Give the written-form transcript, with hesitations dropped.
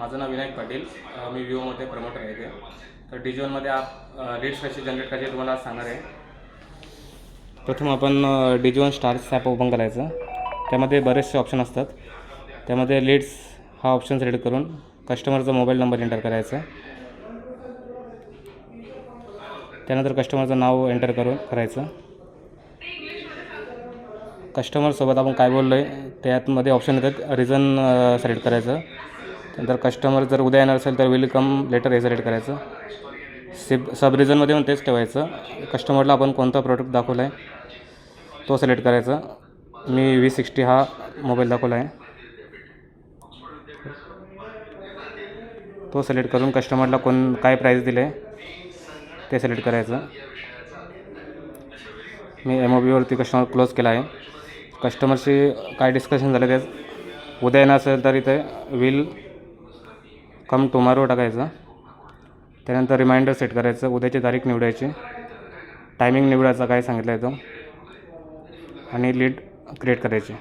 माझं नाव विनायक पाटील. मी विवोमध्ये प्रमोटर आहे इथे. तर डिजिओनमध्ये लीड्स कशी जनरेट करायची तुम्हाला सांगणार आहे. प्रथम आपण डिजिओन स्टार्स ॲप ओपन करायचं. त्यामध्ये बरेचसे ऑप्शन असतात. त्यामध्ये लीड्स हा ऑप्शन सिलेक्ट करून कस्टमरचा मोबाईल नंबर एंटर करायचा. त्यानंतर कस्टमरचं नाव एंटर करायचं. कस्टमरसोबत आपण काय बोललो आहे त्यामध्ये ऑप्शन येतात. रिझन सिलेक्ट करायचं. त्यानंतर कस्टमर जर उद्या येणार असेल तर वेलकम लेटर हे सिलेक्ट करायचं. सब रिझनमध्ये पण तेच ठेवायचं. कस्टमरला आपण कोणता प्रोडक्ट दाखवला आहे तो सिलेक्ट करायचा. मी V60 हा मोबाईल दाखवला आहे तो सिलेक्ट करून कस्टमरला काय प्राईस दिले ते सिलेक्ट करायचं. मी MOBवरती कस्टमर क्लोज केला आहे. कस्टमरशी काय डिस्कशन झालं त्याच उद्या येणार असेल तर इथे विल कम टुमारो टाकायचं. त्यानंतर रिमाइंडर सेट करायचं. उद्याची तारीख निवडायची. टायमिंग निवडायचा काय सांगितलं आहे तो आणि लीड क्रिएट करायची.